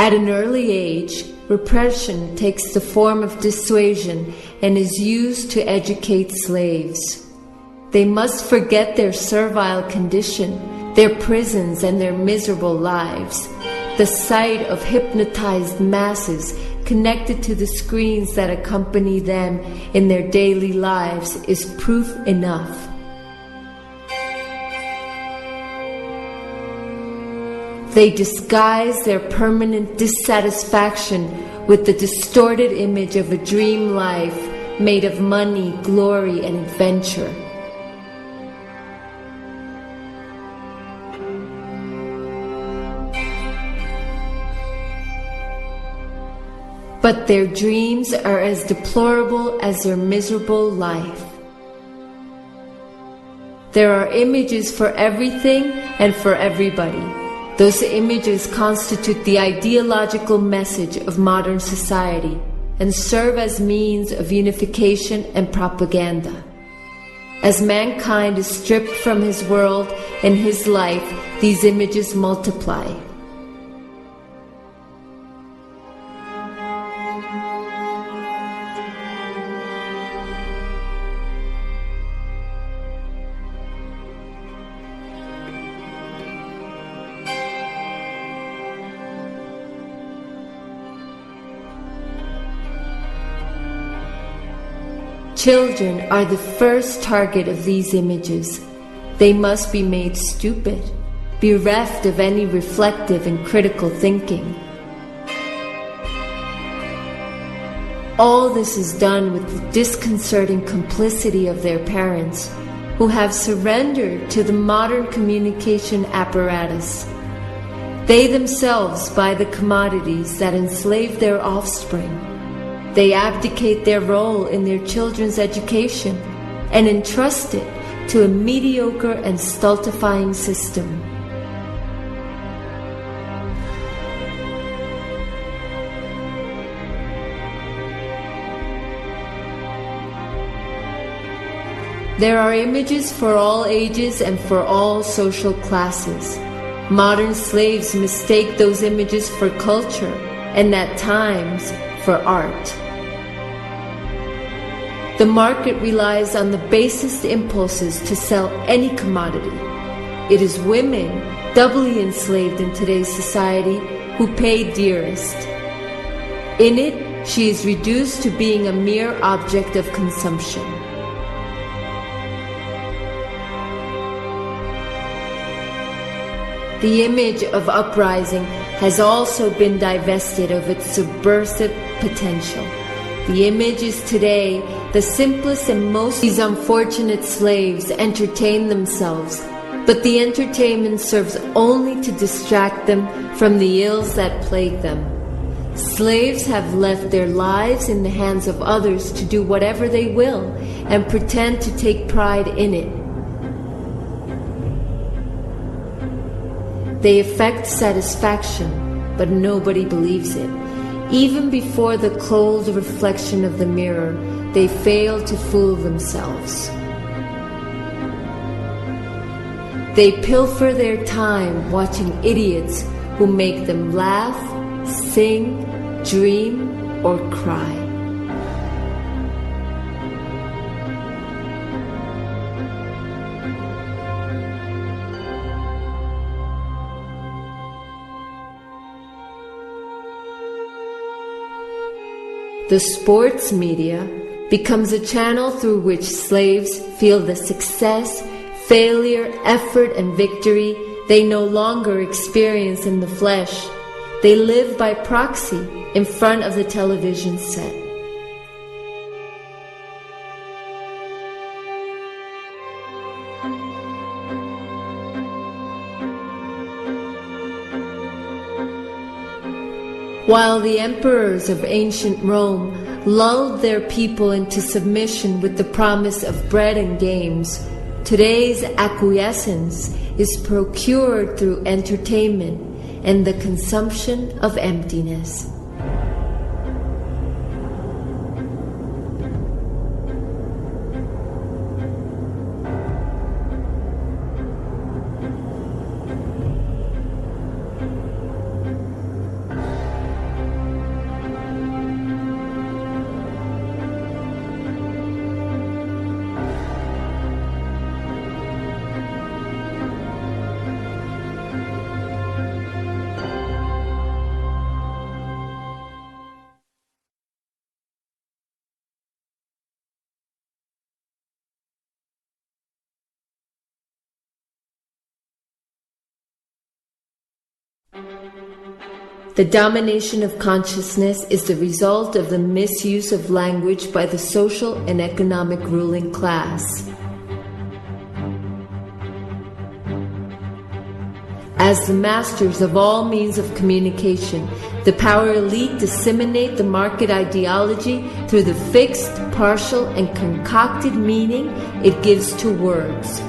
At an early age, repression takes the form of dissuasion and is used to educate slaves. They must forget their servile condition, their prisons and their miserable lives. The sight of hypnotized masses connected to the screens that accompany them in their daily lives is proof enough. They disguise their permanent dissatisfaction with the distorted image of a dream life made of money, glory, and adventure. But their dreams are as deplorable as their miserable life. There are images for everything and for everybody. Those images constitute the ideological message of modern society and serve as means of unification and propaganda. As mankind is stripped from his world and his life, these images multiply. Children are the first target of these images. They must be made stupid, bereft of any reflective and critical thinking. All this is done with the disconcerting complicity of their parents, who have surrendered to the modern communication apparatus. They themselves buy the commodities that enslave their offspring. They abdicate their role in their children's education and entrust it to a mediocre and stultifying system. There are images for all ages and for all social classes. Modern slaves mistake those images for culture and at times for art. The market relies on the basest impulses to sell any commodity. It is women, doubly enslaved in today's society, who pay dearest. In it, she is reduced to being a mere object of consumption. The image of uprising has also been divested of its subversive potential. The image is today the simplest and most. These unfortunate slaves entertain themselves, but the entertainment serves only to distract them from the ills that plague them. Slaves have left their lives in the hands of others to do whatever they will and pretend to take pride in it. They affect satisfaction, but nobody believes it. Even before the cold reflection of the mirror, they fail to fool themselves. They pilfer their time watching idiots who make them laugh, sing, dream, or cry. The sports media becomes a channel through which slaves feel the success, failure, effort, and victory they no longer experience in the flesh. They live by proxy in front of the television set. While the emperors of ancient Rome lulled their people into submission with the promise of bread and games, today's acquiescence is procured through entertainment and the consumption of emptiness. The domination of consciousness is the result of the misuse of language by the social and economic ruling class. As the masters of all means of communication, the power elite disseminate the market ideology through the fixed, partial, and concocted meaning it gives to words.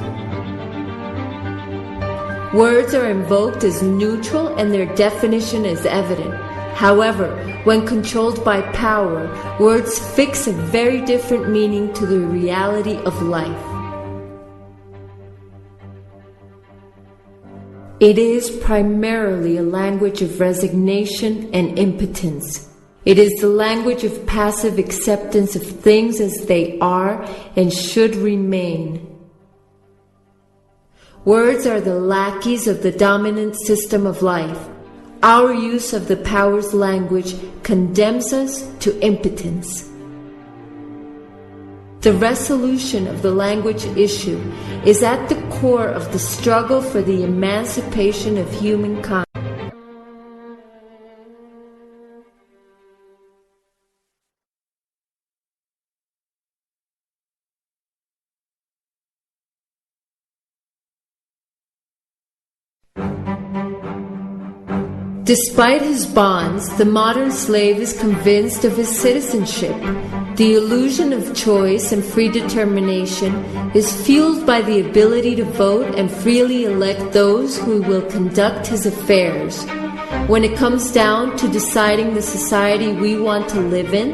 Words are invoked as neutral and their definition is evident. However, when controlled by power, words fix a very different meaning to the reality of life. It is primarily a language of resignation and impotence. It is the language of passive acceptance of things as they are and should remain. Words are the lackeys of the dominant system of life. Our use of the power's language condemns us to impotence. The resolution of the language issue is at the core of the struggle for the emancipation of humankind. Despite his bonds, the modern slave is convinced of his citizenship. The illusion of choice and free determination is fueled by the ability to vote and freely elect those who will conduct his affairs. When it comes down to deciding the society we want to live in,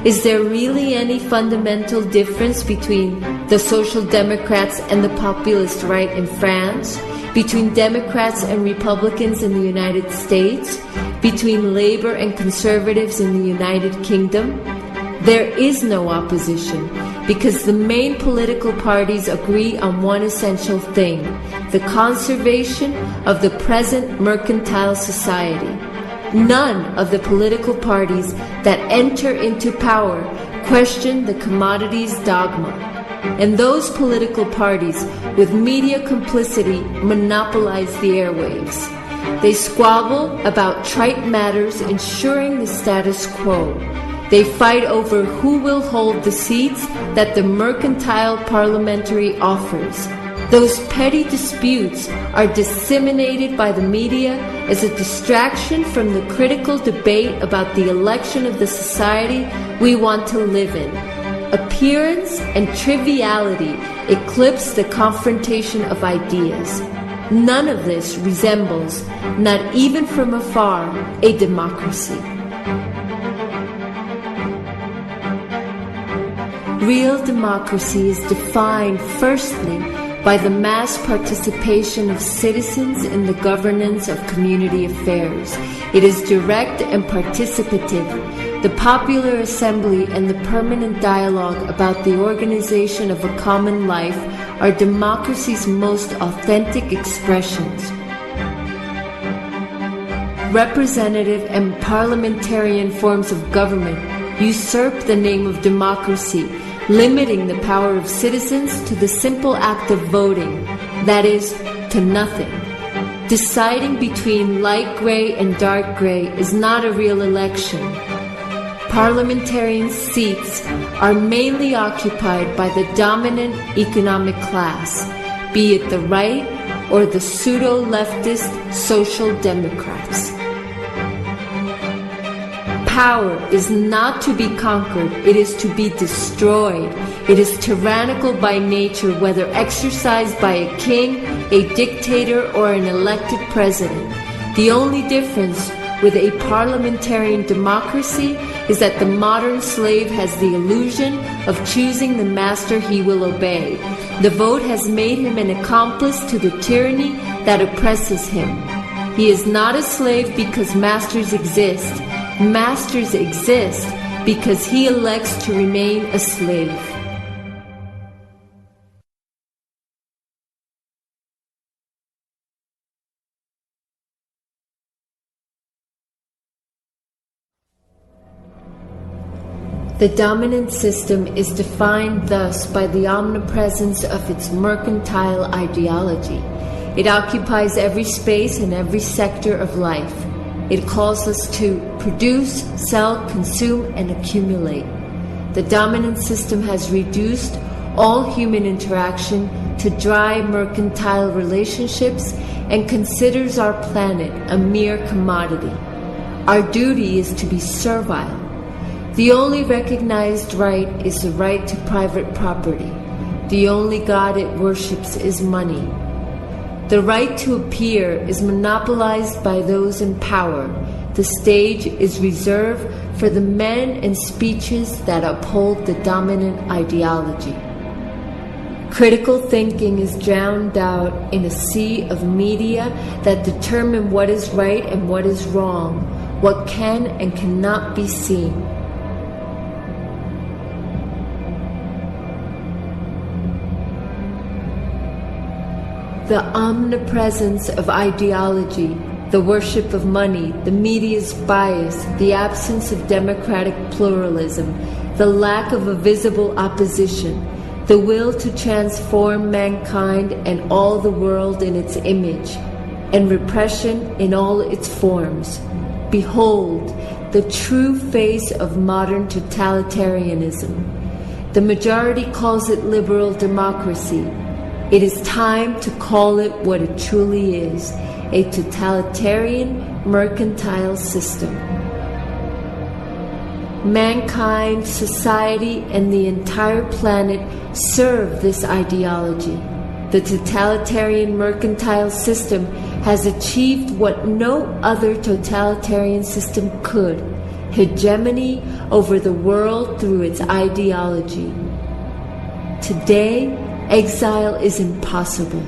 is there really any fundamental difference between the Social Democrats and the populist right in France? Between Democrats and Republicans in the United States? Between Labor and Conservatives in the United Kingdom? There is no opposition, because the main political parties agree on one essential thing: the conservation of the present mercantile society. None of the political parties that enter into power question the commodities dogma. And those political parties with media complicity monopolize the airwaves. They squabble about trite matters, ensuring the status quo. They fight over who will hold the seats that the mercantile parliamentary offers. Those petty disputes are disseminated by the media as a distraction from the critical debate about the election of the society we want to live in. Appearance and triviality eclipse the confrontation of ideas. None of this resembles, not even from afar, a democracy. Real democracy is defined firstly by the mass participation of citizens in the governance of community affairs. It is direct and participative. The popular assembly and the permanent dialogue about the organization of a common life are democracy's most authentic expressions. Representative and parliamentarian forms of government usurp the name of democracy, limiting the power of citizens to the simple act of voting, that is, to nothing. Deciding between light gray and dark gray is not a real election. Parliamentarian seats are mainly occupied by the dominant economic class, be it the right or the pseudo-leftist social democrats. Power is not to be conquered, it is to be destroyed. It is tyrannical by nature, whether exercised by a king, a dictator, or an elected president. The only difference with a parliamentarian democracy is that the modern slave has the illusion of choosing the master he will obey. The vote has made him an accomplice to the tyranny that oppresses him. He is not a slave because masters exist. Masters exist because he elects to remain a slave. The dominant system is defined thus by the omnipresence of its mercantile ideology. It occupies every space and every sector of life. It calls us to produce, sell, consume, and accumulate. The dominant system has reduced all human interaction to dry mercantile relationships and considers our planet a mere commodity. Our duty is to be servile. The only recognized right is the right to private property. The only God it worships is money. The right to appear is monopolized by those in power. The stage is reserved for the men and speeches that uphold the dominant ideology. Critical thinking is drowned out in a sea of media that determine what is right and what is wrong, what can and cannot be seen. The omnipresence of ideology, the worship of money, the media's bias, the absence of democratic pluralism, the lack of a visible opposition, the will to transform mankind and all the world in its image, and repression in all its forms. Behold, the true face of modern totalitarianism. The majority calls it liberal democracy. It is time to call it what it truly is, a totalitarian mercantile system. Mankind, society, and the entire planet serve this ideology. The totalitarian mercantile system has achieved what no other totalitarian system could: hegemony over the world through its ideology. Today, exile is impossible.